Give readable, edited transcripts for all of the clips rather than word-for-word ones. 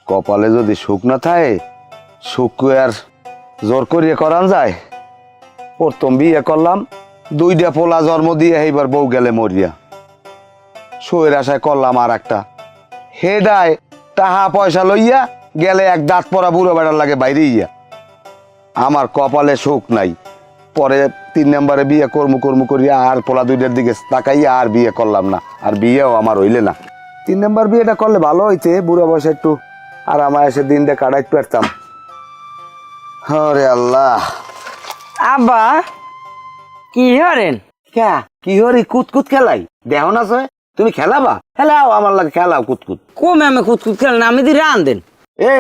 কপালে যদি সুখ না থাকে সুখ আর জোর করিয়ে করান যায়। প্রথম বিয়ে করলাম, 2টা পোলা জন্ম দিয়ে এইবার বউ গেলে মরিয়া। শোয়ের আশায় করলাম আর একটা, হেডায় টাকা পয়সা লইয়া গেলে এক দাঁত পরা বুড়ো বেড়ার লাগে বাইরে ইয়া। আমার কপালে সুখ নাই। পরে 3 নম্বরে বিয়ে কর্মু করিয়া আর পোলা 2টার দিকে তাকাইয়া আর বিয়ে করলাম না, আর বিয়েও আমার হইলে না। 3 নম্বর বিয়েটা করলে ভালো হইতে, বুড়ো বয়সে একটু আর আমার এসে দিনটা কাটাইতে পারতাম। হরে আল্লাহ। আব্বা কি হরেন? ক্যা কি হরি কুতকুত খেলাই দেহ না সয়? তুমি খেলাবা? খেলাও আমার লাগে, খেলাও কুতকুত। কমে আমি কুতকুত খেলেন, আমি দি রান দেন। এ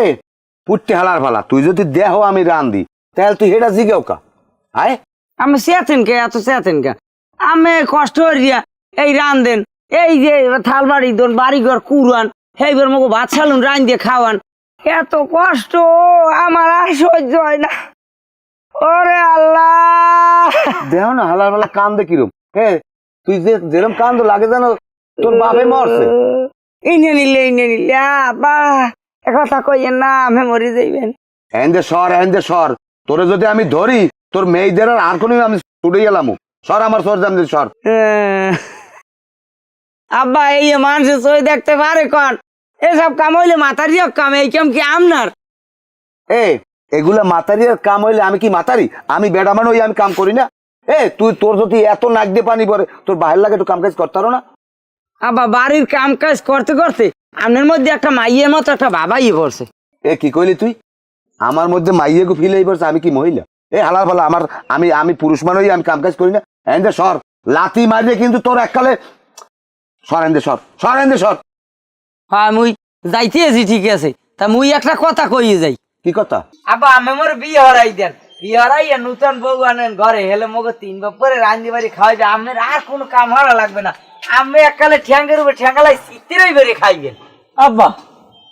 পুট্টি হালার ফালা, তুই যদি দেহ আমি রান দি তাহলে তুই হেটা জিগেও কা। আয় আমি চেতেন কে, এত চেতেন কে? আমি কষ্ট হরিয়া এই রান দেন, এই যে থাল বাড়ি দোন, বাড়ি ঘর কুড়ান, সেইবার মগো ভাত সালুন রান দিয়ে খাওয়ান। এত কষ্ট আমার আর সহ্য হয় না। ওরে আল্লাহ, দেহ না হালার ফালা কান্দে কিরম। হে তুই যে যেরকম কান্দ লাগে জানো তোর বাপে মরছে। ইনে নিলে আব্বা একথা কইয়েন না, আমি মরি যাইবেন। এন্দে সর তোরে যদি আমি ধরি তোর মেয়েদের আর কোনো আমি ছুটে গেলাম। সর আমার সর জান সর। আব্বা এই মানুষের সই দেখতে পারে কন? এসব কাম হইলে মাথার কাম, এই কাম কি আমনার? এ এগুলা মাতারি আর কাম হইলে আমি কি মাতারি? আমি বেড়া মানে ওই আমি কাম করি না? এ তুই তোর যদি এত নাক দিয়ে পানি পরে তোর বাহির লাগে একটু কাম কাজ করতে পারো না? আব্বা বাড়ির কাম কাজ করতে করতে আপনার মধ্যে একটা মাইয়ের মতো একটা বাবাই পড়ছে। এ কি কইলি তুই? আমার মধ্যে মাইয়ে গো ফিলেই পড়ছে, আমি কি মহিলা? এ হালার ফালা আমার, আমি পুরুষ মানুষ, আমি কাম কাজ করি না? এন্দে সর, লাথি মারিয়ে কিন্তু তোর এককালে। সর এন্দে সর। হ্যাঁ মুই যাইতে আছি, ঠিক আছে, তা মুই একটা কথা কইয়ে যাই। কি কথা? আব্বা আমি মোর বিয়ে হরাই দেন, বিয়ে হরাইয়া নতুন বউ আনেন ঘরে, হেলে মগো 3 বছরে রান্দি বাড়ি খাওয়াইবে, আপনার আর কোনো কাম হারা লাগবে না। আমি এককালে ঠ্যাঙ্গের উপরে ঠ্যাঙ্গালাই চিত্তিরই বেড়ে খাইবেন। আব্বা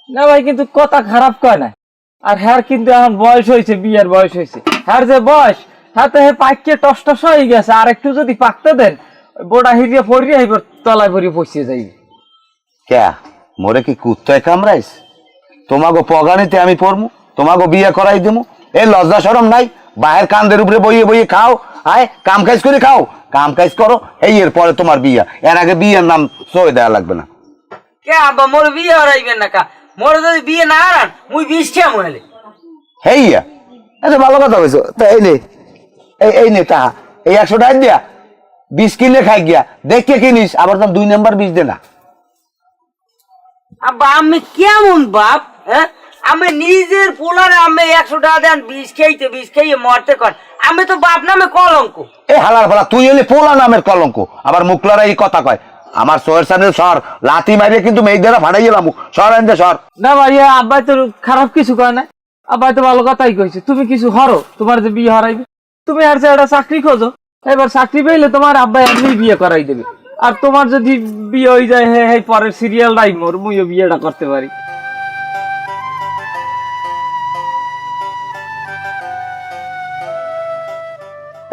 না ভাই, কিন্তু কথা খারাপ কয় না। আর হ্যার কিন্তু এখন বয়স হয়েছে, বিয়ের বয়স হয়েছে। হ্যার যে বয়স, হাতে হে পাইকে টস হয়ে গেছে। আর একটু যদি পাকতে দেন, বোড়া হিরিয়ে ফরিয়ে হইব, তলায় ভরিয়ে পচিয়ে যাইবে। ক্যা মোরে কি কুত্তায় কামড়াইস? তোমাগো পগানিতে আমি পড়মু, তোমাগো বিয়ে করাই দেবো? এ লজ্জা শরম নাই? বাহের কান্দের উপরে বইয়ে খাও। আয় কাম কাজ করে খাও, কাম কাজ করো, এই এর পরে তোমার বিয়া। এর আগে বিয়ের নাম সই দেওয়া লাগবে না। কে আব্বা মোর বিয়ে হরাইবেন না কা? মোর যদি বিয়ে না হারান মুই 20টা মহিলে। হেইয়া আচ্ছা ভালো কথা বলছো। তা এই নে তাহা, এই 100 টাকা দিয়া 20 কিনে খাই গিয়া, দেখে কিনিস, আবার তো 2 নাম্বার 20 দে না। আব্বা আমি কেমন বাপ? হ্যাঁ, আমি নিজের পোলারে আমি 100 টাকা দেন 20 খেয়ে মরতে কর। আমি তো বাপ নামে কলঙ্ক। এই হালার ফালা, তুই হলে পোলা নামের কলঙ্ক, আবার মুখলারা এই কথা কয়। আমার সোয়ের সামনে সর, লাথি মারিয়ে কিন্তু মেয়েদের ফাটাই গেলাম। সর এনতে সর। না ভাই, আব্বাই তো খারাপ কিছু কয় না। আব্বাই তো ভালো কথাই কইছে। তুমি কিছু হরো, তোমার যে বিয়ে হরাইবে, তুমি আর যে একটা চাকরি খোঁজো। এবার চাকরি পেলে তোমার আব্বাই এমনি বিয়ে করাই দেবে। আর তোমার যদি বিয়ে হয়ে যায়, হে পরের সিরিয়াল নাই মোর, মুইও বিয়েটা করতে পারি।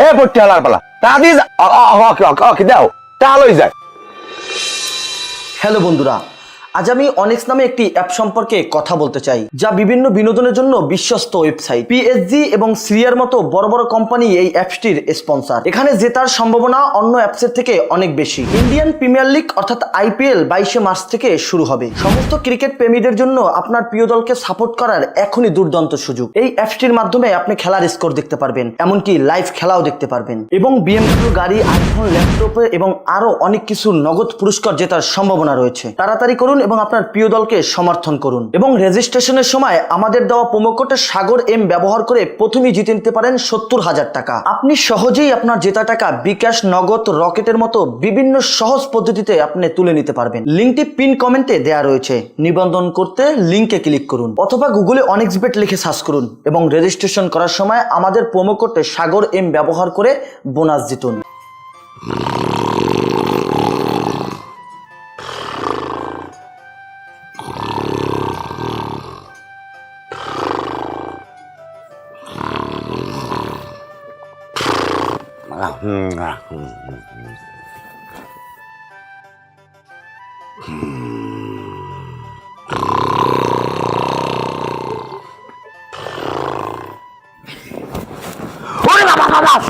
এ পড়তে হালার পালা তা দিয়ে দাও, তাহলেই যায়। হ্যালো বন্ধুরা, আজ আমি অনেক্স নামে একটি অ্যাপ সম্পর্কে কথা বলতে চাই, যা বিভিন্ন বিনোদনের জন্য বিশ্বস্ত ওয়েবসাইট। পিএসজি এবং সিরিয়ার মতো বড় বড় কোম্পানি এই অ্যাপসটির স্পন্সর। এখানে জেতার সম্ভাবনা অন্য অ্যাপসের থেকে অনেক বেশি। ইন্ডিয়ান প্রিমিয়ার লিগ অর্থাৎ আইপিএল 22শে মার্চ থেকে শুরু হবে। সমস্ত ক্রিকেট প্রেমীদের জন্য আপনার প্রিয় দলকে সাপোর্ট করার এখনই দুর্দান্ত সুযোগ। এই অ্যাপসটির মাধ্যমে আপনি খেলার স্কোর দেখতে পারবেন, এমনকি লাইভ খেলাও দেখতে পারবেন, এবং বিএমডব্লিউ গাড়ি, আইফোন, ল্যাপটপে এবং আরো অনেক কিছু নগদ পুরস্কার জেতার সম্ভাবনা রয়েছে। তাড়াতাড়ি করুন এবং আপনার প্রিয় দলকে সমর্থন করুন, এবং রেজিস্ট্রেশনের সময় আমাদের দেওয়া প্রোমো কোড সাগর এম ব্যবহার করে প্রথমেই জিতে নিতে পারেন 70,000 টাকা। আপনি সহজেই আপনার জেতা টাকা বিকাশ, নগদ, রকেটের মতো বিভিন্ন সহজ পদ্ধতিতে আপনি তুলে নিতে পারবেন। লিঙ্কটি পিন কমেন্টে দেয়া রয়েছে। নিবন্ধন করতে লিঙ্কে ক্লিক করুন অথবা গুগলে অনেক্সবেট লিখে সার্চ করুন এবং রেজিস্ট্রেশন করার সময় আমাদের প্রোমো কোড সাগর এম ব্যবহার করে বোনাস জিতুন।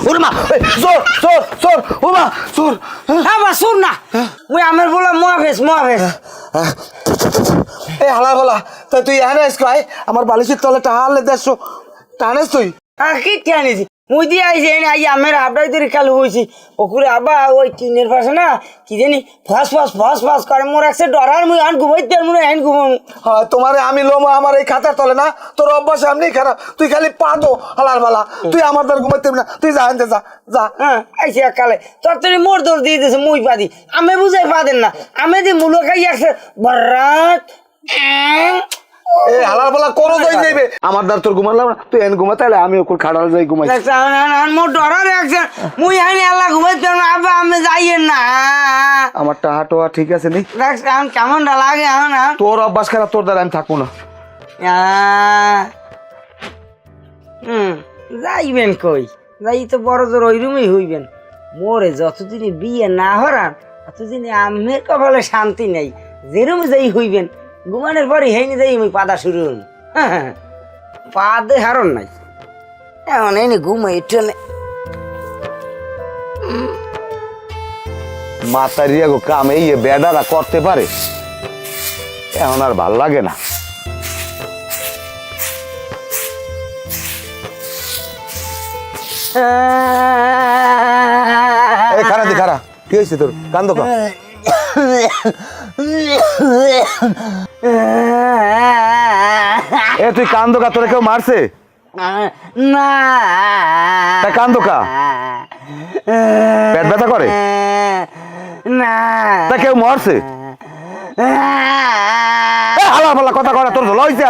ওরে মা চোর চোর চোর ও মা চোর আব্বা শুন না মুই আমের বলা মহাফেজ এই হালা বলা তাই তুই এখানে আইস কয় আমার বালিশের তলে টাহালে দেড়শো টানেস তুই কি টেনেছি মুই দিয়ে আইছি আই আমের আবড়াই ধরে কালু হয়েছি ওকুরে আব্বা ওই টিনের পাশে না কি জানি ফস করে মোর একসে ডরার মুই আন ঘুমাইতে মনে আইন ঘুমাম হ্যাঁ তোমারে আমি লোম আমার এই খাতার তলে না তোর অভ্যাস এমনি খারাপ তুই খালি পা দো হালার বালা তুই আমার দ্বার ঘুমাইতে না তুই যা আনতে যা যা হ্যাঁ আইসি একালে তোর তোর মোর দৌড় দিয়ে দিয়েছে মুই পাদি আমি বুঝাই পাদেন না আমি যে মূলো খাই আসছে বরাত এই হালার বালা করো যাই যাইবে আমার দ্বার তোর ঘুমালাম না তুই এন ঘুমাতে হলে আমি ওকুর খাড়াল যাই ঘুমাই মোর ডরার একছে মুই আইনি আল্লাহ ঘুমাইতে না আব্বা আমি যাইয়েন না আমার টাহা টোয়া ঠিক আছে নি দেখছ এখন কেমনটা লাগে এখন তোর অভ্যাস খারাপ তোর দ্বারা আমি থাকবো না যাইবেন কই যাই তো বড় জোর ওই রুমই হইবেন মোরে যতদিন বিয়ে না হরান ততদিন আমের কপালে শান্তি নেই যে রুমে যাই হইবেন ঘুমানোর পরে হেনি যাই আমি পাদা শুরু হন পাদে হারন নাই এমন এনে ঘুমাই ট্রেনে মাতারিয়া গো কাম এই বেডারা করতে পারে এখন আর ভাল লাগে না এই খারা দি খারা কি হয়েছে তোর কান্দো কা এ তুই কান্দো কা তোরে কেউ মারছে না তা কান্দো কা পেট ব্যথা করে না তা কেউ মরছে হালা ফালা কথা করা তোর ধোলা হয়েছে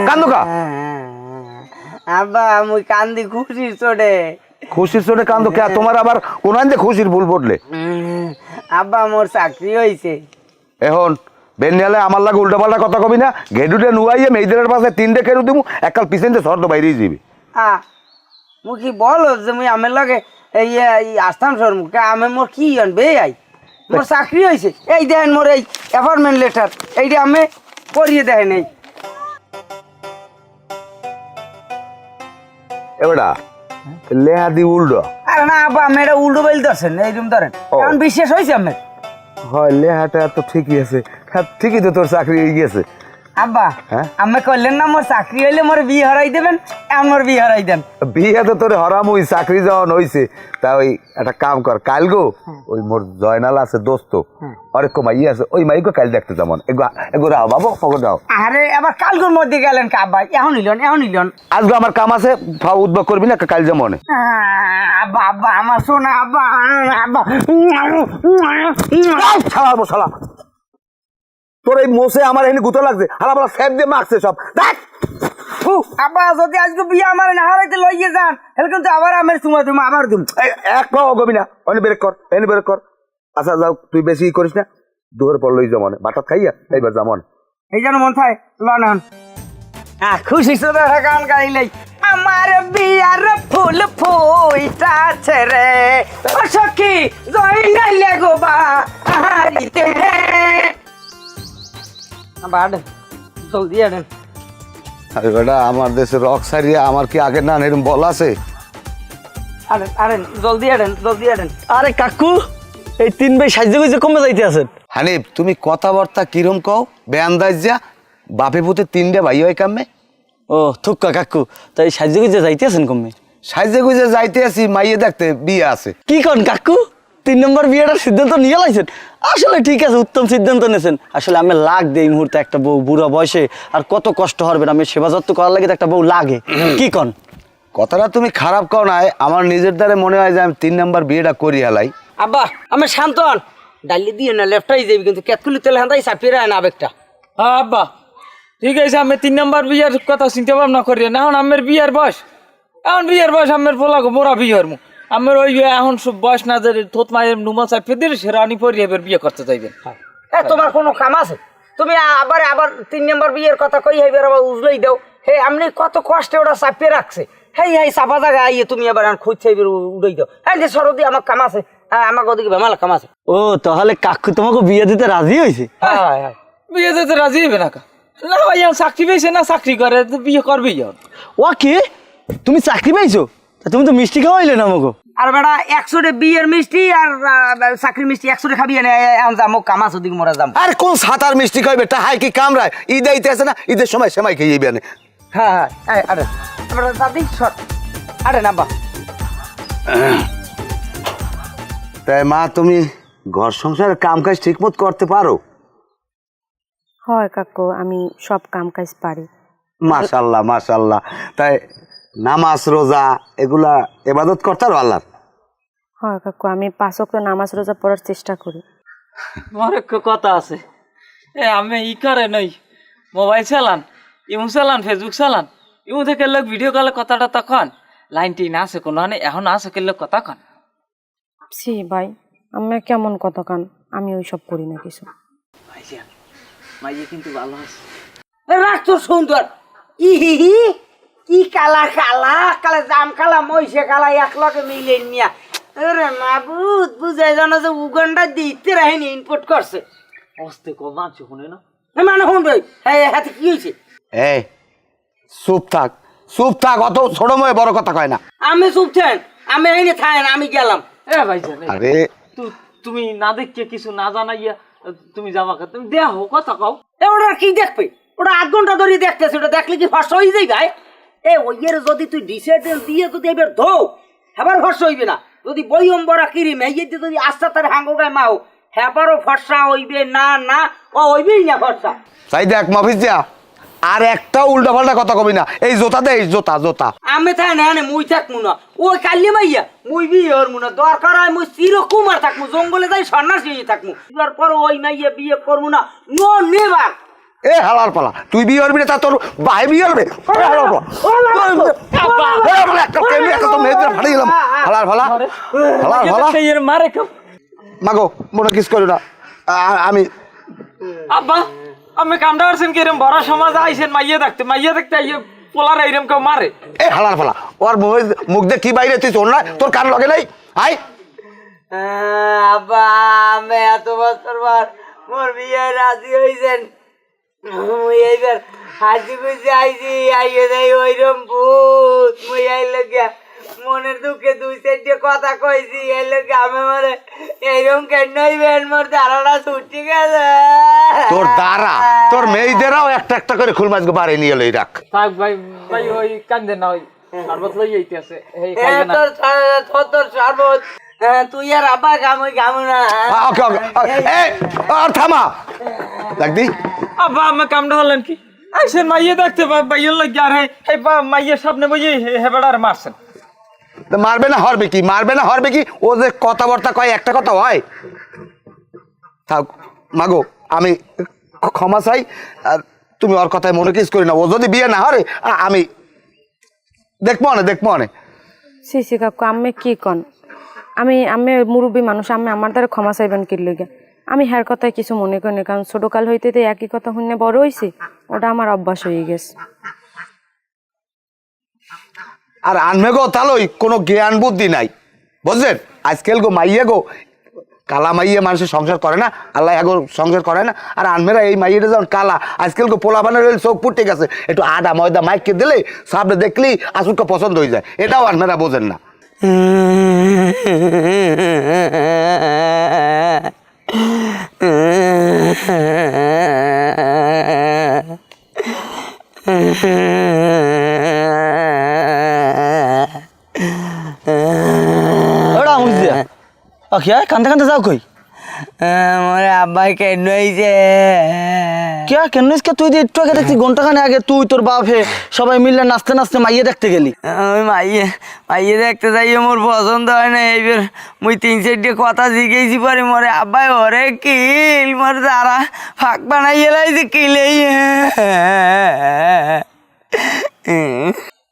কান্দো কা আব্বা মুই কান্দি খুশির চোটে খুশির চোটে কান্দো কে তোমার আবার কোন যে খুশির ভুল পড়লে আব্বা মোর চাকরি হয়েছে এখন বেনিয়ালে আমার লাগে উল্টা পাল্টা কথা কবি না ঘেডুটে নুয়াইয়ে মেয়েদের পাশে তিনটে কেড়ু দিমু এককাল পিছন যে শর্ত বাইরেই যাবি মুই কি বলো যে মুই আমের লগে এই আস্থান সর মুখে আমি মোর কি আনবে আই মোর চাকরি হয়েছে এই দেখেন মোর এই অ্যাপয়েন্টমেন্ট লেটার এইটা আমি করিয়ে দেখেন এই এবারা লেহা দি উল্টো আরে না আব্বা আমি এটা উল্টো বেল ধরছেন এই রুম ধরেন এখন বিশ্বাস হয়েছে আমার হয় লেহাটা তো ঠিকই আছে হ্যাঁ ঠিকই তো তোর চাকরি হয়ে গিয়েছে আব্বা হ্যাঁ? আমি কইলেন না মোর চাকরি হইলে মোর বিয়ে হারাই দেবেন এখন মোর বিয়ে হারাই দেন বিয়ে তো তোর হরামুই চাকরি যখন হয়েছে তা ওই একটা কাম কর কাল গো ওই মোর জয়নাল আছে দোস্ত অনেক মাই আছে ওই মাইকে কাল দেখতে যেমন এগো রাও বাবু পকর দাও আরে আবার কালগুর মধ্যে গেলেন কা আব্বা এখন নিলন আজকে আমার কাম আছে ফাও উদ্যোগ করবি না কাল যেমন আব্বা আব্বা আমার শোনা আব্বা আব্বা ছাড়াবো শালা তোর এই মোসে আমার এখানে গুতো লাগছে হালা বালা ফ্যাপ দিয়ে মারছে সব দেখ আব্বা যদি আজকে বিয়ে আমার না হারাইতে লইয়ে যান তাহলে কিন্তু আবার আমার সময় তুমি আবার দিম এক পাও গবি না অনেক ব্রেক কর এনে ব্রেক কর আচ্ছা যাও তুই বেশি করিস না দুপুর পর লই যেমন বাটাত খাইয়া এইবার যেমন এই যেন মন থাকে লন খুশি সুদা গান গাইলেই আমার বিয়ার ফুল ফুইটাছে রে ও সখী জয় নাইলে গো বা হারিতে আবার জলদি আনেন আরে বেটা আমার দেশের রক সারিয়া আমার কি আগের না এরকম বল আছে আরেন জলদি আনেন আরে কাকু এই 3 ভাই সাহায্য কইছে কমে যাইতে আছেন হানিফ তুমি কথাবার্তা কিরম কও বেআন্দাজ যা বাপে পুতে 3টে ভাই হয় কামে ও থুক্কা কাকু তাই সাহায্য কইছে যাইতে আছেন কমে সাইজে গুজে যাইতে আছি মাইয়ে দেখতে বিয়ে আছে কি কোন কাকু 3 নম্বর বিয়েটার সিদ্ধান্ত নিয়ে লাইছেন আসলে ঠিক আছে উত্তম সিদ্ধান্ত নেছেন আসলে আমি লাগ দেই এই মুহূর্তে একটা বউ বুড়া বয়সে আর কত কষ্ট হবে আমি সেবা যত্ন করার লাগে তো একটা বউ লাগে কি কোন কথাটা তুমি খারাপ কও না আমার নিজের দ্বারে মনে হয় যে আমি 3 নম্বর বিয়েটা করি হেলাই আব্বা আমি শান্তন ডালি দিয়ে না লেফটাই যাবি কিন্তু কেতকুলি তেল হান্দাই চাপিয়ে রায় না আবেগটা হ্যাঁ আব্বা ঠিক আছে আমি 3 নম্বর বিয়ের কথা চিন্তা ভাবনা করি না এখন আমার বিয়ের বয়স আমার বলা মোরা বিয়ে হরমু আমার ওই এখন বয়স না যে থোত মায়ের নুমা চাপিয়ে দিলে সে রানী পরি এবার বিয়ে করতে চাইবেন তোমার কোনো কাম আছে তুমি আবার 3 নম্বর বিয়ের কথা কই হইবে আবার উজলাই দাও হে আমনি কত কষ্টে ওটা চাপিয়ে রাখছে হেই চাপা জায়গা আইয়ে তুমি আবার খুঁজ চাইবে উড়াই দাও এই যে সরদি আমার কাম আছে আমার ওদিকে বেমালা কাম আছে ও তাহলে কাকু তোমাকে বিয়ে দিতে রাজি হয়েছে হ্যাঁ বিয়ে দিতে রাজি হবে না না ভাই চাকরি পেয়েছে না চাকরি করে তো বিয়ে করবেই ও কি তুমি চাকরি পাইছো তা তুমি তো মিষ্টি খাওয়াইলে না আমাকে। আর বেটা 100 বিয়ের মিষ্টি আর চাকরির মিষ্টি 100 খাবি না এখন যাম কামাস ওদিকে মোরা যাম। আর কোন সাতার মিষ্টি খাইবে টাহাই কি কামড়ায়? ঈদ আইতে আছে না, ঈদের সময় সেমাই খেয়ে যাবে না। হ্যাঁ হ্যাঁ আরে বেটা দাদি সর আরে না বা তাই মা তুমি ঘর সংসারের কাম কাজ ঠিক মতো করতে পারো? হয় কাকু, আমি সব কাম কাজ পারি। মাশাল্লাহ মাশাল্লাহ। তাই নামাজ রোজা এগুলা ইবাদত করতে পারো আল্লাহর? হয় কাকু, আমি 5 ওয়াক্ত নামাজ রোজা পড়ার চেষ্টা করি। আমার একটা কথা আছে, আমি ই করে নই, মোবাইল চালান, ইমু চালান, ফেসবুক চালান, ইমু থেকে লোক ভিডিও কলে কথাটা তখন লাইন টিন আছে কোনো এখন আছে কে লোক কথা কন। ছি ভাই, আমি কেমন কথা কান, আমি ওই সব করি না কিছু। মাইয়ে কিন্তু ভালো আছে। রাখ তোর সুন্দর ইহি কি কালা কালা কালা জাম কালা মহিষে কালা এক লগে মিলে নিয়া আরে মাবুদ বুঝাই জানো যে উগান্ডা দিতে রাহিনি ইনপুট করছে অস্তে কো মানছে শুনে না মানে শুন ভাই হ্যাঁ হাতে কি হয়েছে? এই চুপ থাক, চুপ থাক, অত ছোট ময়ে বড় কথা কয় না। আমি চুপ থাকেন, আমি এনে থাকেন, আমি গেলাম। ভাইজান আরে তুমি না দেখে কিছু না জানাইয়া তুমি যাবা কা, তুমি দেখো কথা কও। ওটা কি দেখবে? ওটা 8 ঘন্টা ধরে দেখতেছে, ওটা দেখলে কি ফর্স হয়ে যাই ভাই? ওইয়ের যদি তুই ডিসেন্টেন্স দিয়ে যদি এবার ধো হেবার ফর্স হইবে না। যদি বইম বড়া কিরিম এই যদি আস্তা তার হাঙ্গো গায়ে মাও হেবারও ফর্সা হইবে না, না ও হইবেই না ফর্সা। তাই দেখ মফিজ যা, আর একটা উল্টা পাল্টা কথা কবি না। এই জোতা দে, এই জোতা জোতা। আমি তাই না মুই থাকমু না, ওই কালি মাইয়া মুই বিয়ে হরমু না। দরকার হয় মুই চিরকুমার থাকমু, জঙ্গলে যাই সন্ন্যাসী থাকমু। তারপর ওই মাইয়া বিয়ে করমু না, নো নেভার। এ হালার পালা, তুই বিয়ে করবি না তা তোর ভাই বিয়ে করবে? হালার ফালা, হালার ফালা। মারে কেউ মাগো মনে কিস করি না, আমি আব্বা আমি কামটা করছেন কি এরম বড় সমাজ আইছেন মাইয়ে দেখতে আইয়ে পোলার এইরম কেউ মারে? এ হালার ফালা, ওর মুখ দিয়ে কি বাইরে তুই শোন না, তোর কান লগে নাই। আই আব্বা আমি এত বছর পর মোর বিয়ে রাজি হইছেন, মুই এইবার হাজি খুঁজে আইছি, আইয়ে যাই ওইরম ভূত। মুই আইলে গিয়া মনের দুঃখে 2-4 কথা কইছি, আইলে গিয়া আমি মরে এইরম কেন হইবেন? মোর ধারাটা ছুটি গেছে। তোর দ্বারা তোর মেয়েদেরও একটা একটা করে খুল মাছ বাড়ি নিয়ে লই রাখ। থাক ভাই ভাই ওই কান্দে না, ওই শরবত লই আইতে আছে এই খাইবে না। তোর শরবত তুই আর আব্বা গামু না। ওকে ওকে, এই আর থামা লাগদি। আব্বা আমি কামটা হলেন কি আইছেন মাইয়ে দেখতে ভাইয়ের লাগে, আর এই মাইয়ের সামনে বইয়ে হেবাড়ার মারছেন। মারবে না হরবে কি, মারবে না হরবে কি? ও যে কথাবার্তা কয় একটা কথা হয়। থাক মাগো, আমি ক্ষমা চাই, আর তুমি ওর কথায় মনে কিস করি না। ও যদি বিয়ে না হরে আমি দেখবো না। সি কাকু, আমি কি কন, আমি মুরব্বী মানুষ, আমি আমার দ্বারা ক্ষমা চাইবেন কি লইগা? আমি হ্যার কথায় কিছু মনে করি না, কারণ ছোটকাল হইতে তো একই কথা শুনে বড় হইছি, ওটা আমার অভ্যাস হয়ে গেছে। আর আনমে গো তালই কোনো জ্ঞান বুদ্ধি নাই, বুঝলেন? আজকাল গো মাইয়ে গো কালা মাইয়ে মানুষের সংসার করে না, আল্লাহ এগো সংসার করে না। আর আনমেরা এই মাইয়েটা যখন কালা, আজকাল গো পোলা বানের চোখ ফুটে গেছে, একটু আদা ময়দা মাইককে দিলে সামনে দেখলেই আসুনটা পছন্দ হয়ে যায়। এটাও আনমেরা বোঝেন না। ওরা মুজিয়া আখিয়া কান্দে কান্দে যাও কই? মোরে আব্বাই কেন হইছে? কে কেন তুই একটু আগে দেখছি ঘন্টাখানে আগে তুই তোর বাপ হে সবাই মিলে নাচতে নাচতে মাইয়ে দেখতে গেলি। আমি মাইয়ে দেখতে যাই, মোর পছন্দ হয় না। এইবার মুই 3-4 কথা জিজ্ঞেসি পরে মোরে আব্বাই ওরে কিল মোর যারা ফাঁক বানাইয়ে লাইছে কিলেই।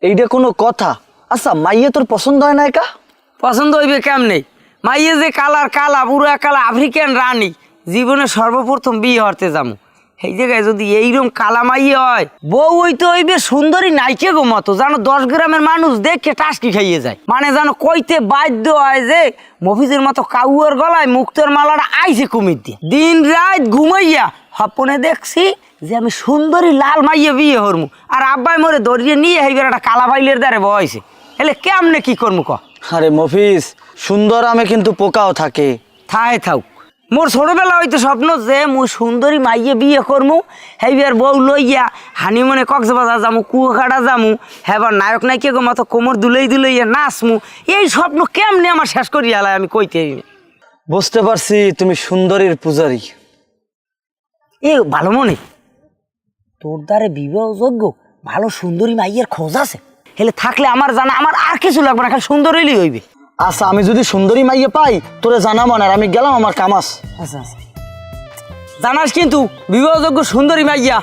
এইটা কোনো কথা? আচ্ছা মাইয়ে তোর পছন্দ হয় না? একা পছন্দ হইবে কেমনে? মাইয়ে যে কালা বুড়া কালা আফ্রিকান রানী, জীবনে সর্বপ্রথম বিয়ে হতে যাবো, এই জায়গায় যদি এইরকম কালা মাইয়ে হয়, বউ হইতে হইবে সুন্দরী নাইকে গো মতো, জানো 10 গ্রামের মানুষ দেখে টাসকি খাইয়ে যায়। মানে জানো কইতে বাধ্য হয় যে মফিজের মতো কাউয়ার গলায় মুক্তোর মালাটা আইছে কুমির দিয়ে। দিন রাত ঘুমাইয়া স্বপ্নে দেখছি যে আমি সুন্দরী লাল মাইয়ে বিয়ে হরমু, আর আব্বাই মোরে দরিয়ে নিয়ে এইবার একটা কালা বাইলের দ্বারে বয়সে। এলে কেমনে কি করবো ক? আরে মফিজ, সুন্দর আমে কিন্তু পোকাও থাকে। থায় থাক, মোর ছোটবেলা হইতো স্বপ্ন যে মুই সুন্দরী মাইয়ে বিয়ে করমু, হেবিয়ার বউ লইয়া হানিমুনে কক্সবাজার যামু, কুয়াকাটা যামু, হেবার নায়ক নায়িকা গো মতো কোমর দুলাইয়া নাচমু। এই স্বপ্ন কেমনে আমার শেষ করি আলাই আমি কইতে পারি না। বুঝতে পারছি তুমি সুন্দরীর পূজারী। এ ভালো মনে, তোর দ্বারে বিবাহযোগ্য ভালো সুন্দরী মাইয়ের খোঁজ আছে? হেলে থাকলে আমার জানা, আমার আর কিছু লাগবে না, খালি সুন্দর হইলেই হইবে। আচ্ছা, আমি যদি সুন্দরী মাইয়ে পাই তোরে জানাবো না, আর আমি গেলাম আমার কামাস। আচ্ছা আচ্ছা, জানাস কিন্তু বিবাহযোগ্য সুন্দরী মাইয়া।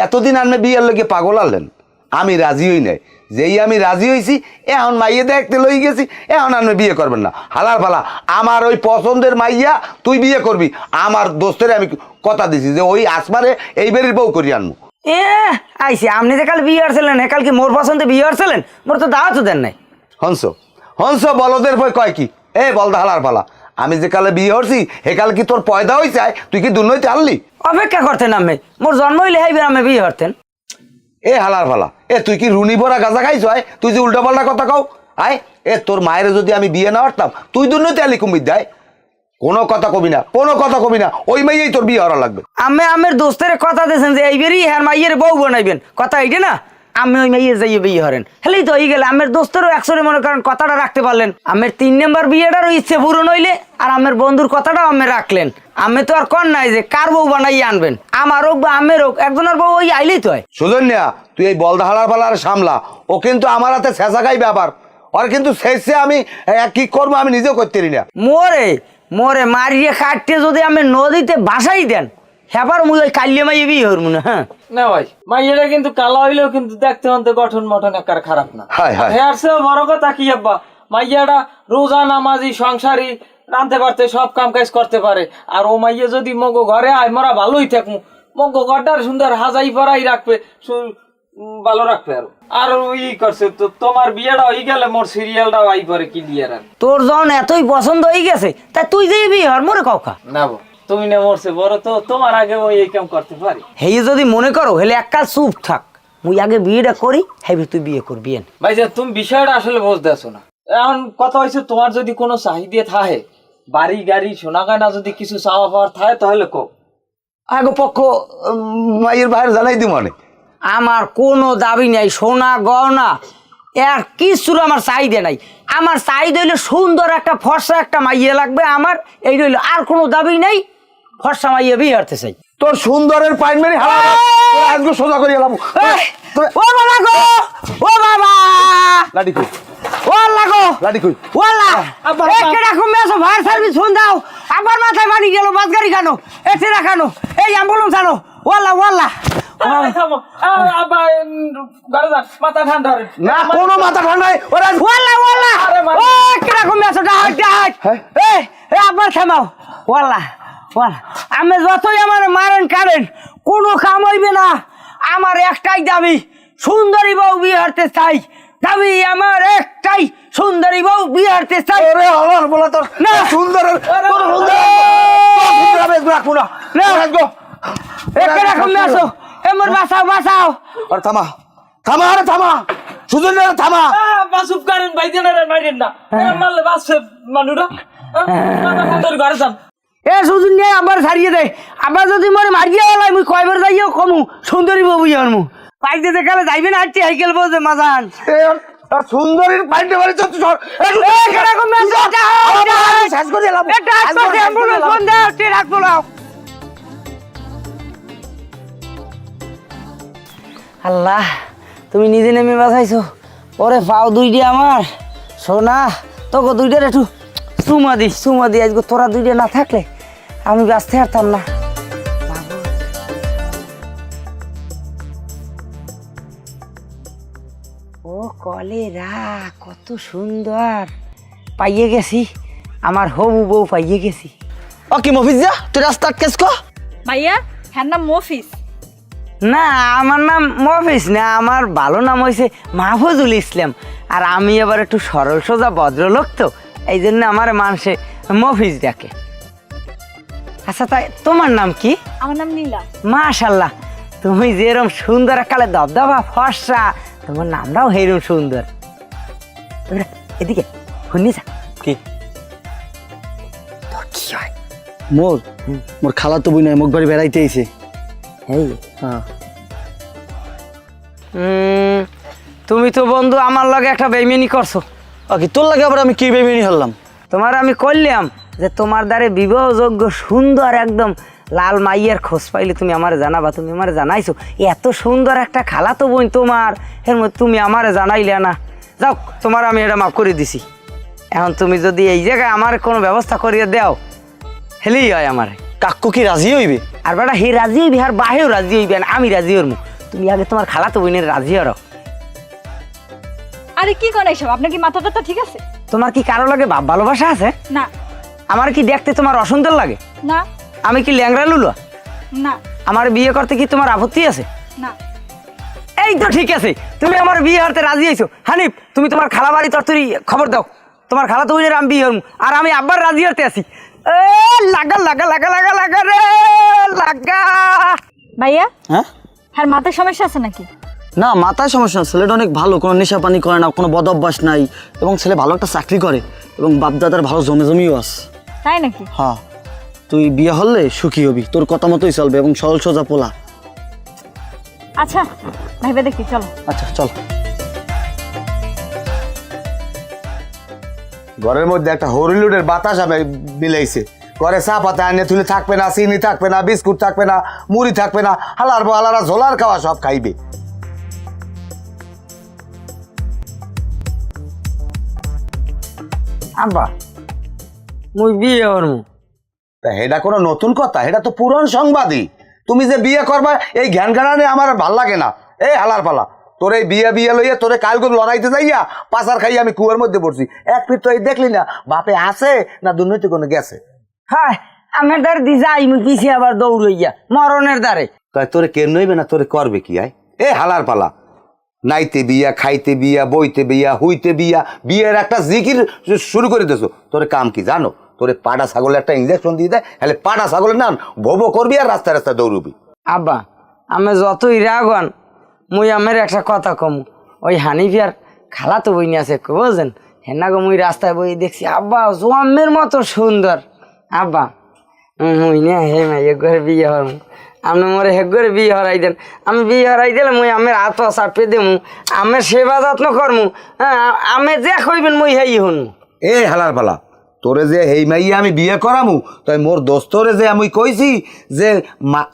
এতদিন আপনি বিয়ের লোকে পাগল আনলেন, আমি রাজি হই নাই। যেই আমি রাজি হইছি, এখন মাইয়ে দেখতে লই গেছি, এখন আপনি বিয়ে করবেন না। হালার ফালা, আমার ওই পছন্দের মাইয়া তুই বিয়ে করবি। আমার দোস্তের আমি কথা দিছি যে ওই আসমারে এই বেরির বউ করি আনবো। এ আইসি, আপনি যে কাল বিয়ে হারছিলেন, হে কাল কি মোর পছন্দে বিয়ে হারছিলেন? মোর তো দাওয়াত দেন নাই। হংস হংস বলদের ভয় কয় কি? এ বলদা হালার ফালা, আমি যে কালে বিয়ে হরছি হে কালে কি তোর পয়দা হয়েছে? তুই কি দুর্নইতে আনলি? অপেক্ষা করতেন আমি, মোর জন্ম হইলে হাইবে আমি বিয়ে হারতেন। এ হালার ফালা, এ তুই কি রুনি ভরা গাঁজা খাইছ? তুই যে উল্টা পাল্টা কথা কও। আয় এ তোর মায়ের যদি আমি বিয়ে না হারতাম, তুই দুর্নইতে আলি কুমির দেয়। কোনো কথা কবি না, কোনো কথা কবি না, ওই মাইয়েই তোর বিয়ে হরা লাগবে। আমি আমার দোস্তের কথা দিয়েছেন যে এইবারই হ্যাঁ মাইয়ের বউ বানাইবেন, কথা এইটা না? আমি ওই মাইয়ের যাইয়ে বিয়ে হরেন, হেলেই তো হয়ে গেলে। আমার দোস্তেরও একসরে মনে করেন কথাটা রাখতে পারলেন। আমার 3 নম্বর বিয়েটারও ইচ্ছে পূরণ হইলে, আর আমার বন্ধুর কথাটাও আমি রাখলেন। আমি তো আর কন নাই যে কার বউ বানাইয়ে আনবেন, আমার হোক বা আমের হোক, একজনের বউ ওই আইলেই তো হয়। সুজন্যা, তুই এই বলদা হালার ফালার সামলা। ও কিন্তু আমার হাতে ছেঁচা খাইবে আবার। আর কিন্তু শেষে আমি কি করবো আমি নিজেও করতে পারি না। মোরে মোরে মারিয়ে কাটতে যদি আমি নদীতে বাসাই দেন, হেবার মুই ওই কালিয়ে মাইয়ে বিয়ে হরমু না। হ্যাঁ না ভাই, মাইয়েরা কিন্তু কালা হইলেও কিন্তু দেখতে হতে গঠন মঠন একার খারাপ না। হায় হায়। হেয়ার চেয়েও বড় কথা কি আব্বা, মাইয়াটা রোজা নামাজি সংসারী, রাঁধতে পারতে সব কাম কাজ করতে পারে। আর ও মাইয়া যদি মগো ঘরে আয়, মোরা ভালোই থাকবো, মগো ঘরটার সুন্দর হাজাই পরাই রাখবে, ভালো রাখবে। আর ওই করছে তো তোমার বিয়েটা হয়ে গেলে মোর সিরিয়ালটাও আই পরে ক্লিয়ার। আর তোর যখন এতই পছন্দ হয়ে গেছে, তা তুই যে বিয়ে হর মোরে কাউকা না বো, তুমি না মরছে বড়, তো তোমার আগে ওই এই কাম করতে পারি। হেই যদি মনে করো, হেলে এক কাজ চুপ থাক, মুই আগে বিয়েটা করি, হেবি তুই বিয়ে করবি। ভাই যে তুমি বিষয়টা আসলে বুঝতেছো না। এখন কথা হয়েছে, তোমার যদি কোনো চাহিদা থাকে, বাড়ি গাড়ি সোনা গয়না যদি কিছু চাওয়া পাওয়ার থাকে, তাহলে কো আগে পক্ষ মাইয়ের বাইরে জানাই দি মানে। আমার কোনো দাবি নাই, সোনা গহনা এর কিছুর আমার চাহিদা নাই। আমার চাহিদা হইলে সুন্দর একটা ফর্সা একটা মাইয়ে লাগবে আমার, এই হইলো, আর কোনো দাবি নাই। ফর্সা মাইয়ে বিয়ে হারতে চাই। তোর সুন্দরের পাইন মেরে আজকে সোজা করে এলাম। ও বাবা গো, ও বাবা, লাডি কই, ও লাগো, লাডি কই। ওলা এরকম মেসো ফায়ার সার্ভিস ফোন দাও। আবার মাথায় মারি গেল, বাস গাড়ি খানো, এসে রাখানো, এই অ্যাম্বুলেন্স আনো। ওলা ওলা মাথা ঠান্ডা না কোনো মাথা ঠান্ডায় ওরা ওলা ওলা, ও কিরকম মেসো ডাহাট ডাহাট, এ আবার থামাও। ওলা ওলা, আমি যতই আমার মারেন কারেন, কোনো কাম হইবে না। আমার একটাই দাবি, সুন্দরী বউ বিয়ে হারতে চাই। দাবি আমার একটাই, সুন্দরী বউ বিয়ে হারতে চাই। ওরে আমার বলা তোর না সুন্দরের তোর সুন্দর বেশ রাখবো না। রাখবো এরকম মেসো, এমন বাঁচাও বাঁচাও। আরে থামা থামা, আরে থামা, সুজন থামা। চুপ করেন ভাই, মারেন না, মারলে বাঁচছে মানুষরা। ঘরে যান। এ সুজন নিয়ে আবার ছাড়িয়ে দে। আবার যদি মরে মারিয়ে গেলাই, মুই কয়বার যাইও কমু সুন্দরী বউ বিয়ে হরমু। পাইতে দেখালে যাইবে না, হাঁটছি হাইকেল বসে মাজান। সুন্দরীর পাইন্টে বাড়ি চল তুই। শেষ করে এলাম। আল্লাহ, তুমি নিজে নেমে বাঁচাইছো। ওরে পাও দুইটা আমার সোনা, তোকে দুইটার একটু চুমা দি। আজকে তোরা দুইটা না থাকলে আমি বাঁচতে পারতাম না। ও কলেরা, কত সুন্দর পাইয়ে গেছি, আমার হবু বউ পাইয়ে গেছি। ও কি মফিজ যা, তুই রাস্তা আটকেছ কো? ভাইয়া, হ্যাঁ নাম মফিজ। না, আমার নাম মফিজ না, আমার ভালো নাম হয়েছে মাহফুজুল ইসলাম। আর আমি আবার একটু সরল সোজা ভদ্রলোক, তো এই জন্য আমার মানুষে মফিজ ডাকে। আচ্ছা তাই তোমার নাম কি? আমার নাম নীলা। মাশাল্লাহ, তুমি যেরকম সুন্দর কালে দবদবা ফর্সা, তোমার নামটাও হেরম সুন্দর। এদিকে শুনি যা, কি তোর কি হয়? মোর মোর খালা তো বই নাই, মুখ বাড়ি বেড়াইতে আইছে। এই হ্যাঁ, তুমি তো বন্ধু আমার লগে একটা বেইমানি করছো। কি তোর লাগে আবার আমি কি বেমিনি হলাম? তোমার আমি কইলাম যে তোমার দ্বারে বিবাহযোগ্য সুন্দর একদম লাল মাইয়ের খোঁজ পাইলে তুমি আমারে জানাবা, তুমি আমারে জানাইছো। এত সুন্দর একটা খালা তো বোন তোমার, এর মধ্যে তুমি আমারে জানাইলে না। যাও, তোমার আমি এটা মাফ করে দিছি। এখন তুমি যদি এই জায়গায় আমার কোনো ব্যবস্থা করিয়ে দাও, হেলেই হয় আমারে। কাকু কি রাজি হইবে? আর বেটা হে রাজি হইবি, আর বাহেও রাজি হইবে না, আমি রাজি হরমু। তুমি আগে তোমার খালা তো বোনের রাজি হরো। আরে কি কোন এইসব? আপনার কি মাথাটা তো ঠিক আছে? তোমার কি কারো লাগে ভালোবাসা আছে? না আমার কি দেখতে তোমার অসুন্দর লাগে? না আমি কি ল্যাংড়া লুলো? না আমার বিয়ে করতে কি তোমার আপত্তি আছে? না। এই তো ঠিক আছে, তুমি আমার বিয়ে হতে রাজি হয়েছো। হানিফ, তুমি তোমার খালা বাড়ি তরতরি খবর দাও, তোমার খালা তো আমি বিয়ে হরমু, আর আমি আব্বার রাজি হতে আছি। এ লাগা লাগা লাগা লাগা লাগা রে লাগা। ভাইয়া, হ্যাঁ হ্যাঁ মাথায় সমস্যা আছে নাকি? না, মাথায় সমস্যা না, ছেলেটা অনেক ভালো, কোনো নেশা পানি করে না, কোনো বদ অভ্যাস নাই, এবং ছেলে ভালো একটা চাকরি করে, এবং বাপদাদার ভালো জমিও আছে। তাই নাকি? হ্যাঁ, তুই বিয়ে হলে সুখী হবি, তোর কথা মতোই চলবে, এবং সরল সোজা পোলা। আচ্ছা ভাইবা দেখি, চলো। আচ্ছা চল। ঘরের মধ্যে একটা হরিলুডের বাতাস আমি বিলাইছে। ঘরে চা পাতা এনে তুলে থাকবে না, চিনি থাকবে না, বিস্কুট থাকবে না, মুড়ি থাকবে না, হালার বালারা ঝোলার খাওয়া সব খাইবে। আব্বা, মুই বিয়ে হরমু। তা এটা কোনো নতুন কথা? এটা তো পুরন সংবাদই। তুমি যে বিয়ে করবা এই জ্ঞান গানে আমার ভাল লাগে না। এই হালার পালা, তোর এই বিয়ে বিয়ে লইয়া তোরে কালগুলো লড়াইতে যাইয়া পাচার খাইয়া আমি কুয়ার মধ্যে পড়ছি। এক ফিট তো এই দেখলি না, বাপে আছে না দুর্নীতি কোনো গেছে? হ্যাঁ, আমার দ্বারে দি যাই, মুই পিছিয়ে আবার দৌড়ইয়া মরণের দ্বারে। তাই তোরে কেন নইবে না, তোরে করবে কি? আয় এ হালার পালা, নাইতে বিয়া, খাইতে বিয়া, বইতে বিয়া, হুইতে বিয়া, বিয়ের একটা জিকির শুরু করে দিয়েছো। তোরে কাম কি জানো? তোরে পাটা ছাগলের একটা ইঞ্জেকশন দিয়ে দেয়, তাহলে পাটা ছাগলের নাম ভোবো করবি আর রাস্তায় রাস্তায় দৌড়বি। আব্বা, আমি যতই রাগন, মুই আমার একটা কথা কম। ওই হানিফিয়ার খালা তো বইনি আছে, বুঝলেন? হেনা গো, মুই রাস্তায় বই দেখছি আব্বা জমের মতো সুন্দর। আব্বা, মুই না হে মাইয়ে ঘরে বিয়ে হরমু, আপনি মোরে হে ঘরে বিয়ে হরাই দেন। আমি বিয়ে হরাই দিলে মুই আমের হাত চাপিয়ে দেবো, আমের সেবা যত্ন করমু। হ্যাঁ, আমি যে কইবেন মুই হেই শুনমু। এ হালার পালা, তোরে যে হেই মাইয়া আমি বিয়ে করামু, তাই মোর দোস্তরে যে আমি কইছি যে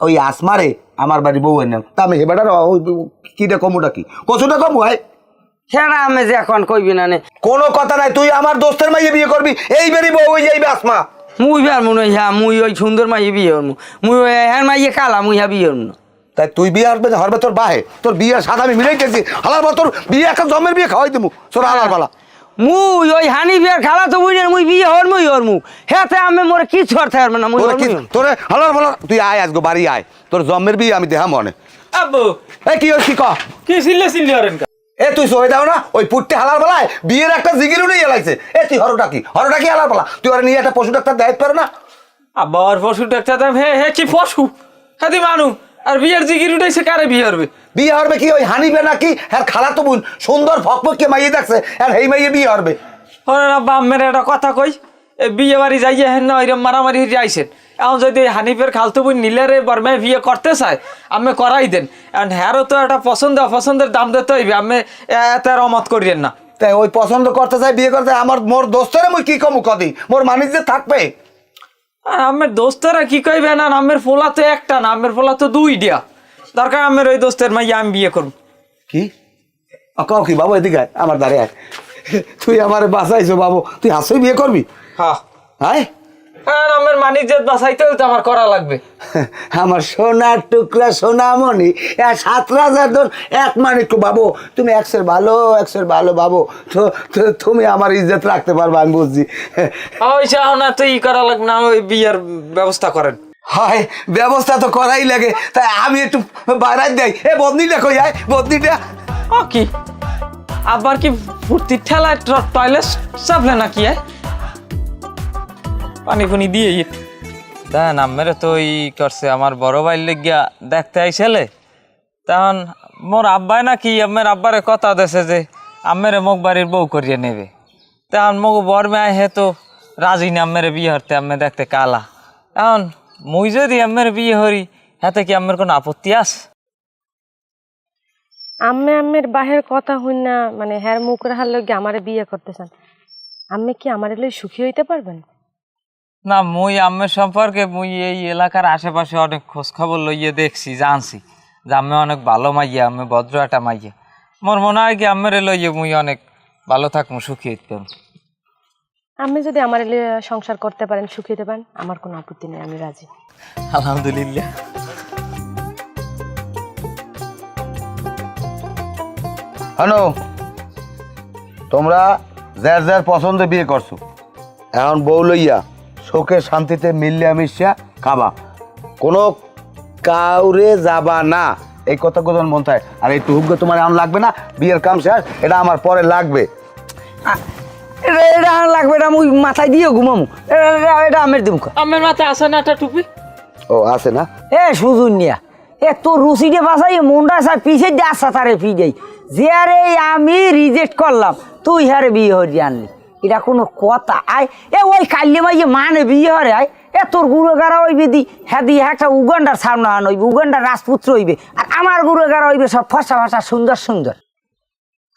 ওই আসমারে আমার বাড়ি বউ এনে, তা আমি হেবাটার কিটা কমুটা কি কচুটা কমু? হয় সেটা আমি যে এখন কইবি না নে, কোনো কথা নাই। তুই আমার দোস্তের মাইয়ে বিয়ে করবি, এই বেরি বউ ওই যাইবে আসমা। মুই আর মনে হয় হ্যাঁ, মুই ওই সুন্দর মাইয়ে বিয়ে হরমু। মুই ওই হ্যাঁ মাইয়ে কালা, মুই হ্যাঁ বিয়ে হরমু। তাই তুই বিয়ে হরবে হরবে তোর বাহে, তোর বিয়ের সাথে আমি মিলাইতেছি। হালার পালা, তোর বিয়ে একটা জমের বিয়ে খাওয়াই দেবো তোর হালার পালা। মুই ওই হানিফিয়ার খালা তো বুঝলেন, মুই বিয়ে হরমুই হরমু। হেতে আমি মোরে কিছু অর্থ হারবে না, মুই তোরে কি হরমুই হরমু। তোরে হালার পালা, তুই আয় আজকে বাড়ি আয়, তোর জমের বিয়ে আমি দেহা মনে। আব্বু, এ কি হচ্ছে ক? কি চিল্লে হরেন? এ তুই সই দাও না, ওই পুট্টে হালার পালায় বিয়ের একটা জিগির উঠে এলাইছে। এ তুই হরটা কি হালার পালা? তুই ওরা নিয়ে একটা পশু ডাক্তার দায়িত্ব পারে না? আব্বা, আর পশু ডাক্তার হে হে কি পশু? হ্যাঁ দি মানু, আর বিয়ের জিগির উঠেছে, কারে বিয়ে হবে? বিয়ে হরবে কি ওই হানিবে নাকি? হ্যাঁ খালা তো বোন সুন্দর ফকফকে মাইয়ে দেখছে, আর হেই মাইয়ে বিয়ে হরবে। হরেন আব্বা, আমের একটা কথা কই, এই বিয়ে বাড়ি যাইয়ে হেন না ওইরকম মারামারি হয়ে আইসেন। এখন যদি হানিফের খালতো বোন নীলের বর্মায় বিয়ে করতে চায়, আমি করাই দেন। এখন হ্যারও তো একটা পছন্দের দাম দিতে হইবে, আমি এত আর অমত করিয়েন না। তাই ওই পছন্দ করতে চাই, বিয়ে করতে আমার মোর দোস্তরে মুই কি কমু কদি, মোর মানিজ যে থাকবে। আর আমের দোস্তরা কি কইবে না, আমের ফোলা তো একটা না, আমের ফোলা তো দুইটা। দরকার আমের ওই দোস্তের মাইয়া আমি বিয়ে করব। কি কাও কি বাবু? এদিকে আয়, আমার দাঁড়িয়ে আয়। তুই আমার বাঁচাইছো বাবু, তুই হাসই বিয়ে করবি? হ্যাঁ হায় হ্যাঁ, আমের মানিজ্যত বাঁচাইতে হলে তো আমার করা লাগবে। আমার সোনার টুকরা সোনামণি, 7,000 ধন এক মানিক বাবু, তুমি একশের ভালো বাবু, তো তুমি আমার ইজ্জত রাখতে পারবে, আমি বুঝছি। ওই চাও না তো ই করা লাগবে না, ওই বিয়ের ব্যবস্থা করেন। হয় ব্যবস্থা তো করাই লাগে, তাই আমি একটু বাইরে দেয়। এ বদনিটা কই যায়? বদনিটা ও কি আবার কি ফুর্তির ঠেলায় টয়লেট চাপলে নাকি? পানি ফুনি দিয়ে দেখেন আমের তো ই করছে আমার বড় ভাই লেগিয়া দেখতে আইসেলে, তখন মোর আব্বাই নাকি আমের আব্বারে কথা দেছে যে আমের মুখ বাড়ির বউ করিয়ে নেবে। তখন মগ বরমে আয় হে তো রাজি না আমের বিয়ে হরতে, আমি দেখতে কালা। এখন মুই যদি আমের বিয়ে হরি হাতে কি আমের কোনো আপত্তি আছে? আম্মের বাহের কথা হই না, মানে হ্যার মুখ রাহার লগে আমারে বিয়ে করতে চান, আম্মে কি আমার লই সুখী হইতে পারবেন? না, মুই আমের সম্পর্কে মুই এই এলাকার আশেপাশে অনেক খোঁজ খবর লইয়ে দেখছি, জানছি যে আমি অনেক ভালো মাইয়া, আমি ভদ্র একটা মাইয়া। মোর মনে হয় কি আমের লইয়ে মুই অনেক ভালো থাকবো, সুখী হইতে পারবো। আম্মে যদি আমার লই সংসার করতে পারেন, সুখী হতে পারেন, আমার কোনো আপত্তি নেই, আমি রাজি। আলহামদুলিল্লাহ। হ্যালো, তোমরা যার যার পছন্দে বিয়ে করছো, এখন বউ লইয়া শোকে শান্তিতে মিলিয়া মিশিয়া খাবা, কোনো কাউরে যাবা না, এই কথা কোথাও মন থাকে। আর এই টুহুগ্য তোমার এখন লাগবে না, বিয়ের কাম শেষ, এটা আমার পরে লাগবে। এটা লাগবে, এটা মুই মাথায় দিয়ে ঘুমামু, এটা আমের দিব। আমের মাথায় আছে না একটা টুপি? ও আছে না? এ সুজন নিয়া, এ তোর রুচিটা বাসাই মনটা চাই পিছিয়ে দিয়ে আসা তারে ফিরেই যে আরে আমি রিজেক্ট করলাম, তুই হারে বিয়ে হয়ে আনলি, এটা কোনো কথা? আয় এ ওই কাল্লি মাইয়ে মানে বিয়ে হরে, আয় এ তোর গুরু গাড়া হইবে দি, হ্যাঁ দি একটা উগান্ডার সামনে আন হইবে, উগান্ডার রাজপুত্র হইবে, আর আমার গুরু গাড়া হইবে সব ফসা ফসা সুন্দর সুন্দর।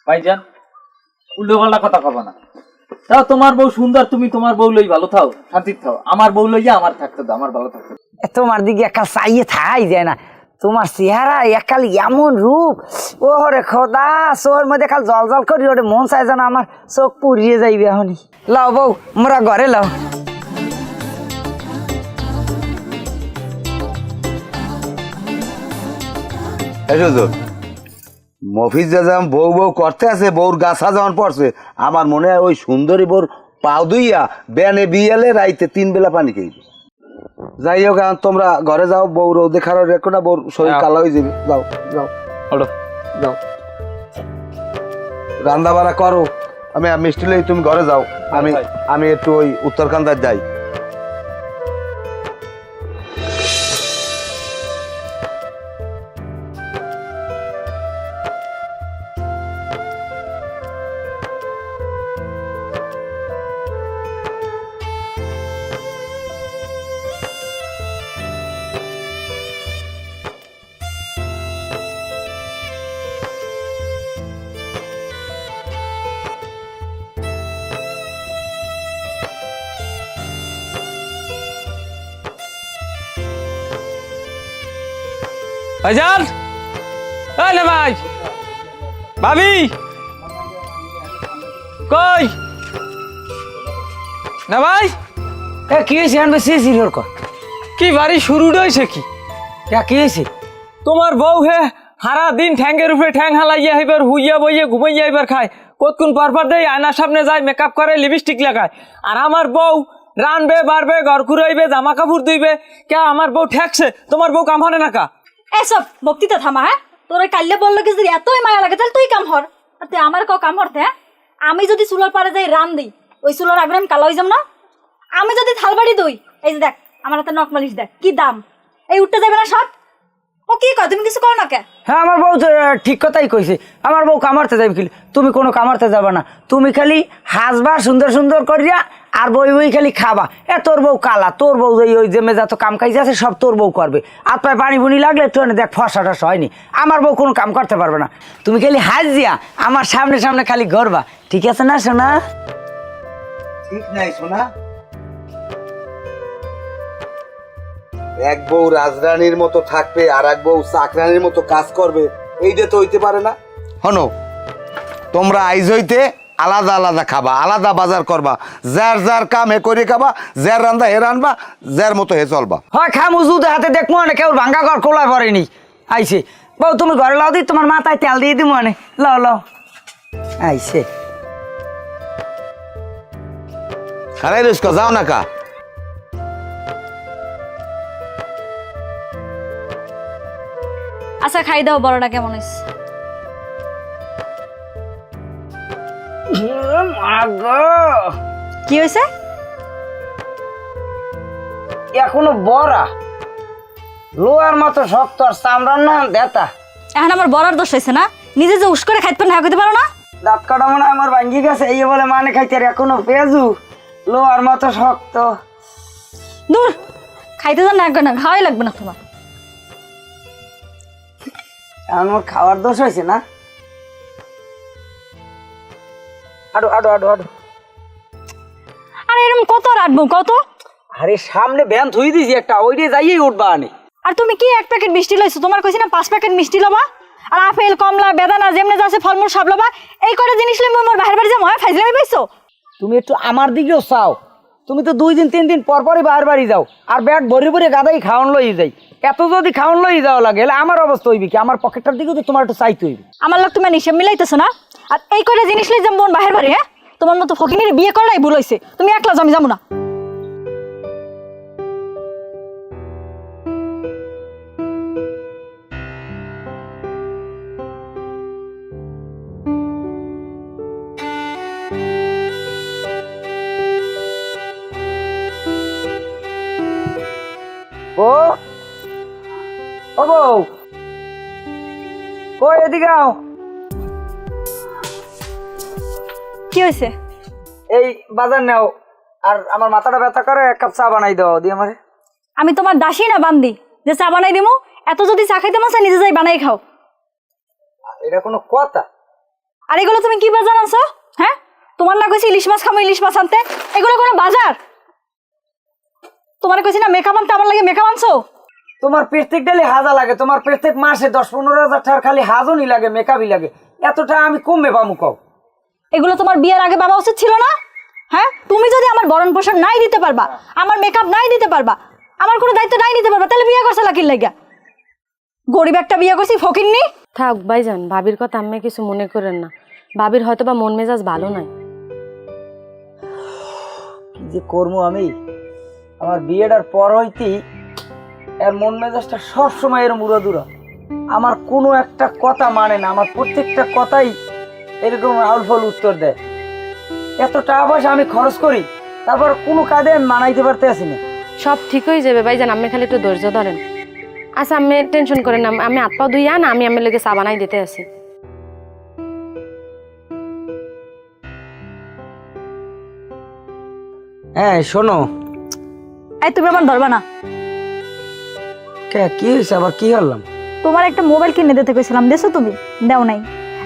ভাইজান উল্টো পাল্টা কথা কব না। তাও তোমার বউ সুন্দর, তুমি তোমার বউ লই ভালো থাও, শান্তি থাও। আমার বউ লইয়া আমার থাকতে দাও, আমার ভালো থাকতে দাও। তোমার দিকে একাল চাইয়ে থাই যায় না, তোমার চেহারা একাল এমন রূপ, ও রে খোদা, চোর মধ্যে খাল জল জল করি, ওরে মন চাই যেন আমার চোখ পুড়িয়ে যাইবে এখনই। লাও বউ, মোরা ঘরে লাও। মফিজ যেমন বউ বউ করতে আছে, বউর গাছা যেমন পড়ছে, আমার মনে হয় ওই সুন্দরী বউর পাও দুইয়া বেনে বিয়েলে রাইতে 3 বেলা পানি খেয়েছে। যাই হোক, এখন তোমরা ঘরে যাও, বউ রোদে খারাপ রেখো না, বউর শরীর কালো হয়ে যাবে। যাও যাও যাও, রান্না বাড়া করো, আমি মিষ্টি লই, তুমি ঘরে যাও, আমি একটু ওই উত্তরকান্দার যাই। ভাইজান, এই না ভাই, ভাবি কই না ভাই? এ কি হয়েছে? আনবে সে সিরিয়র কর, কি বাড়ি শুরু হয়েছে কি? কি হয়েছে? তোমার বউ হে সারা দিন ঠ্যাঙ্গের উপরে ঠ্যাং হালাইয়া এবার হুইয়া বইয়া ঘুমাইয়া এবার খায়, কতক্ষণ পরপর দেয় আয়নার সামনে যায়, মেকআপ করে, লিপস্টিক লাগায়। আর আমার বউ রানবে, বাড়বে, ঘর কুড়াইবে, জামা কাপড় ধুইবে। কে আমার বউ ঠেকছে? তোমার বউ কাম হরে না কা? এসব বক্তৃতা থামা। হ্যাঁ, তোর ওই কাল্লে বললো কি যদি এতই মায়া লাগে তাহলে তুই কাম হর, আর তুই আমার কাউ কাম হরতে? হ্যাঁ, আমি যদি চুলার পাড়ে যাই রান দিই, ওই চুলার আগুন আমি কালো হয়ে যাম না? আমি যদি থালবাড়ি দই, এই যে দেখ আমার হাতে নখ মালিশ, দেখ কি দাম, এই উঠতে যাবে না সব? ও কি কয়, তুমি কিছু করো না কে? হ্যাঁ, আমার বউ তো ঠিক কথাই কইছে, আমার বউ কামারতে যাবে কি? তুমি কোনো কামারতে যাবে না, তুমি খালি হাসবা সুন্দর সুন্দর করিয়া, আর বই বই খালি খাবা। এ তোর বউ কালা, তোর বউ ওই যে মেজা তো কাম কাজ আছে সব তোর বউ করবে, আর পায়ে পানি বুনি লাগলে একটু দেখ ফসা টসা হয়নি। আমার বউ কোনো কাম করতে পারবে না, তুমি খালি হাস দিয়া আমার সামনে সামনে খালি ঘরবা, ঠিক আছে না সোনা? ঠিক নাই সোনা, এক বউ রাজরানীর মতো থাকবে আর এক বউ চাকরানির মতো কাজ করবে, এইটা তো হইতে পারে না। হনো, তোমরা আইজ হইতে আলাদা আলাদা খাবা, আলাদা বাজার করবা, যার যার কাম হে করে খাবা, যার রান্দা হে রানবা, যার মতো হে চলবা। হয় খাম উজুতে হাতে দেখবো না, কেউ ভাঙ্গা ঘর খোলা পড়েনি আইসে। বউ তুমি ঘরে লাও দিই, তোমার মাথায় তেল দিয়ে দিব মানে, লাও লাও আইসে। খারাই রইস যাও না কা। আচ্ছা খাই দাও, বড়টা কেমন হয়েছে? মা গো, কি হয়েছে? এখনো বড়া লোহার মতো শক্ত আর চামড়ার না দেতা এখন আমার বড়ার দোষ হয়েছে না, নিজে যে উস করে খাইতে না খাইতে পারো না। দাঁত কাটা মনে হয় আমার ভাঙ্গি গেছে, এই বলে মানে খাইতে আর এখনো পেঁয়াজু লোহার মতো শক্ত। দূর, খাইতে যান না, একবার না খাওয়াই লাগবে না তোমার। এখন আমার খাওয়ার দোষ হয়েছে না। আডো আডো আডো আডো। আর এরকম কত রাখবো কত? আরে সামনে ভ্যান থুই দিছি একটা, ওই দিয়ে যাইয়েই উঠবা আনে। আর তুমি কি 1 প্যাকেট মিষ্টি লইছো? তোমার কইছি না 5 প্যাকেট মিষ্টি লবা। আর আপেল, কমলা, বেদানা যেমনে যাচ্ছে ফলমূল সব লবা। এই কটা জিনিস লই মোর বাহির বাড়ি যাবো, ফাইজলামি পাইছো? তুমি একটু আমার দিকেও চাও, তুমি তো 2 দিন 3 দিন পর পরই বাহির বাড়ি যাও, আর ব্যাগ ভরে ভরে গাদাই খাওয়ান লই যাই। এত যদি খাওয়ান লই যাওয়া লাগে আমার অবস্থা হইবে কি? আমার পকেটটার দিকেও তো তোমার একটু চাইতে হইবে। আমার লোক তুমি হিসাব মিলাইতেছো না। আর এই কটা জিনিস লই যাবো বাহির বাড়ি, হ্যাঁ? তোমার মতো ফকিনের বিয়ে করাই ভুল হইছে। তুমি একলা জমি যাবো না। ও বউ, কই এদিকে আও। কি হয়েছে? এই বাজার নাও, আর আমার মাথাটা ব্যথা করে, 1 কাপ চা বানাই দাও দিয়ে আমারে। আমি তোমার দাসী না বান্দি যে চা বানাই দিমু? এত যদি চা খাইতে মন চায় নিজে যাই বানাই খাও। এটা কোনো কথা? আর এগুলো তুমি কি বাজার আনছো? হ্যাঁ, তোমার না কইছি ইলিশ মাছ খামো, ইলিশ মাছ আনতে? এগুলো কোনো বাজার? তোমার কইছি না মেকআপ আনতে, আমার লাগে মেকআপ আনছো? তোমার প্রত্যেক ডেলি হাজা লাগে, তোমার প্রত্যেক মাসে 10-15 হাজার টাকার খালি হাজনই লাগে, মেকআপই লাগে। এতটা আমি কমবে পামু কও? এগুলো তোমার বিয়ের আগে বাবা উচিত ছিল না? হ্যাঁ, তুমি যদি আমার ভরণ পোষণ নাই দিতে পারবা, আমার মেকআপ নাই দিতে পারবা, আমার কোনো দায়িত্ব নাই নিতে পারবা, তাহলে বিয়ে করছে লাকির লাগিয়া? গরিব একটা বিয়ে করছি, ফকিন্নি। থাক ভাইজান, ভাবির কথা আম্মে কিছু মনে করেন না। ভাবির হয়তো বা মন মেজাজ ভালো নাই। কি যে করবো আমি, আমার বিয়েটার পর হইতেই এর মন মেজাজটা সবসময় এরম উড়াদুরা। আমার কোনো একটা কথা মানে না, আমার প্রত্যেকটা কথাই এরকম আউলফল উত্তর দেয়। এত টাকা পয়সা আমি খরচ করি, তারপর কোনো কাজে আমি মানাইতে পারতে আসি না। সব ঠিক হয়ে যাবে ভাইজান, আম্মে খালি একটু ধৈর্য ধরেন। আচ্ছা আম্মে টেনশন করেন না, আমি হাত পা ধুইয়া না, আমি আম্মের লেগে চা বানাই দিতে আসি। হ্যাঁ শোনো, এই তুমি আমার ধরবা না। কি হয়েছে আবার? কি হলাম? তোমার একটা মোবাইল কিনে দিতে কইছিলাম, দেছো তুমি? দাও নাই।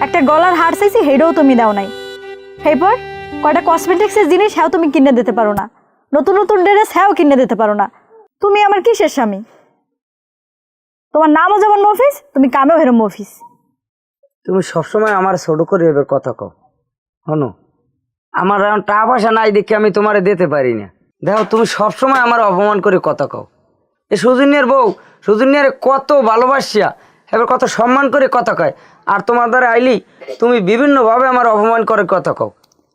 একটা গলার হার চাইছি, হেডও তুমি দাও নাই। এরপর কয়টা কসমেটিক্সের জিনিস হ্যাঁ তুমি কিনে দিতে পারো না, নতুন নতুন ড্রেস হ্যাঁ কিনে দিতে পারো না। তুমি আমার কিসের স্বামী? তোমার নামও যেমন মফিস, তুমি কামেও হেরম মফিস। তুমি সবসময় আমার ছোট করে এবার কথা কও। শোনো, আমার এখন টাকা পয়সা নাই দেখে আমি তোমারে দিতে পারি না। দেখো, তুমি সবসময় আমার অপমান করে কথা কও। এই সুজনিয়ার বউ, সুজনিয়ারে কত ভালোবাসিয়া এবার কত সম্মান করে কথা কয়, আর তোমার দ্বারা আইলি তুমি বিভিন্নভাবে আমার অপমান করে কথা কও।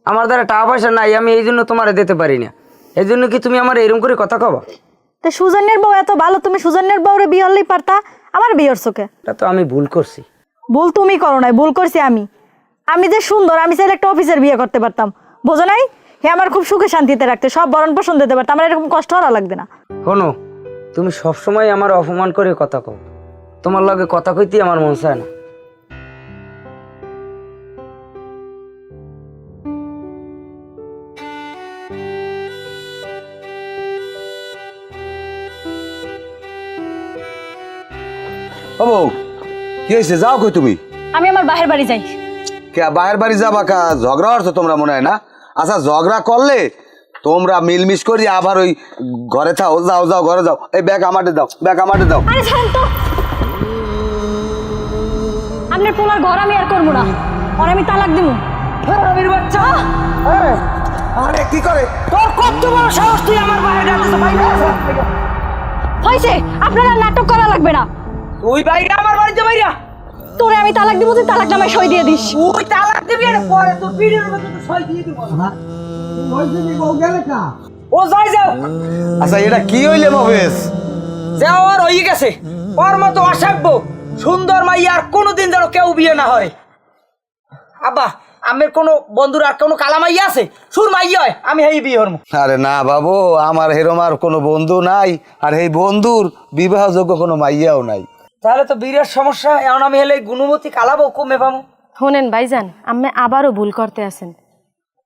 আমার দ্বারা টাকা পয়সা নাই, আমি এই জন্য তোমারে দিতে পারি না। এই জন্য কি তুমি আমার এরকম করে কথা কবা? তো সুজন্যের বউ এত ভালো, তুমি সুজন্যের বউরে বিয়ে হলেই পারতা, আমার বিয়ের চোখে। এটা তো আমি ভুল করছি। ভুল তুমি করো নাই, ভুল করছি আমি। আমি যে সুন্দর, আমি চাইলে একটা অফিসের বিয়ে করতে পারতাম, বোঝো নাই? হে আমার খুব সুখে শান্তিতে রাখতে, সব ভরণ পোষণ দিতে পারতাম, আমার এরকম কষ্ট হওয়া লাগবে না। শোনো, তুমি সবসময় আমার অপমান করে কথা কও, তোমার লগে কথা কইতেই আমার মন চায় না। ও বউ, কি হয়েছে? যাও কই তুমি? আমি আমার বাহির বাড়ি যাই। কে বাহির বাড়ি যাবা? কা ঝগড়া হচ্ছে তোমরা মনে হয় না? আচ্ছা, ঝগড়া করলে তোমরা মিলমিশ করি আবার ওই ঘরে থাও। যাও যাও ঘরে যাও। এই ব্যাগ আমাদের দাও, ব্যাগ আমাদের দাও। আরে ছাড়েন তো, আপনার পোলার ঘর আমি আর করবো না, আর আমি তালাক দিব। আমির বাচ্চা, আরে কি করে? তোর কত বড় সাহস, তুই আমার বাইরে ডাকতেছ? বাইরে হয়েছে, আপনারা নাটক করা লাগবে না। তুই বাইরে, আমার বাড়িতে বাইরে। তোরে আমি তালাক দিব, তুই তালাক নামায় সই দিয়ে দিস। তুই তালাক দিবি, আর পরে তোর ভিডিওর মধ্যে তো সই দিয়ে দিব। ও যাই যাও। আচ্ছা, এটা কি হইলে মহেশ? যাও, আর হয়ে গেছে। ওর মতো অসভ্য সুন্দর মাইয়া আর কোনোদিন যেন কেউ বিয়ে না হয়। আব্বা, আমের কোনো বন্ধুর আর কোনো কালামাইয়া আছে সুর মাইয়া হয় আমি হেই বিয়ে হরমু। আরে না বাবু, আমার হেরম আর কোনো বন্ধু নাই, আর এই বন্ধুর বিবাহযোগ্য কোনো মাইয়াও নাই। তাহলে তো বিরাট সমস্যা। এখন আমি হেলে গুণবতী কালাবো কমে পাবো। শোনেন ভাইজান, আমি আবারও ভুল করতে আছেন।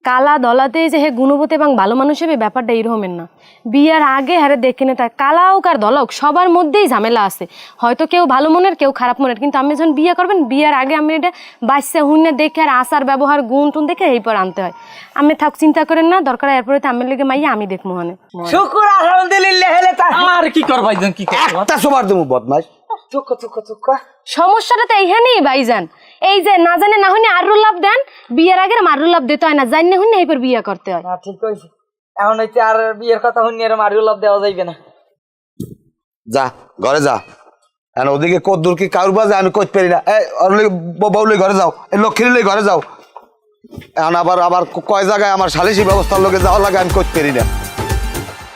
কালা দলাতে যে হে গুণবতী এবং ভালো মানুষ হবে ব্যাপারটা এরকমের না। বিয়ার আগে হারে দেখে নে তার কালা হোক আর দলা হোক সবার মধ্যেই ঝামেলা আছে। হয়তো কেউ ভালো মনের কেউ খারাপ মনের, কিন্তু আপনি যখন বিয়ে করবেন বিয়ার আগে আমি এটা বাচ্চা হুন্নে দেখে আর আচার ব্যবহার গুণ টুন দেখে এই পর আনতে হয়। আমি থাক চিন্তা করেন না, দরকার এরপরে তো আমার লেগে মাইয়া আমি দেখবো মনে। শুকুর আলহামদুলিল্লাহ হেলে তা আর কি কর ভাইজান, কি কর? একটা সবার দেবো বদমাস। চুক্ক চুক্ক চুক্ক। সমস্যাটা তো এইখানেই ভাইজান, এই যে না জানে না হইনি আরুল লাভ দেন, বিয়ের আগে মারুল লাভ দিতে হয় না, জানি হইনি এই পর বিয়ে করতে হয়। না ঠিক কইছি। এখন হইতে আর বিয়ের কথা শুনি আর মারিও লাভ দেওয়া যাইবে না। যা ঘরে যা। এখন ওদিকে কদ্দুর কি কারুর বাজে আমি কইতে পারি না। এই বউলি ঘরে যাও, এই লক্ষ্মীর ঘরে যাও। এখন আবার আবার কয় জায়গায় আমার সালিশি ব্যবস্থার লোকে যাওয়া লাগে আমি কইতে পারি না।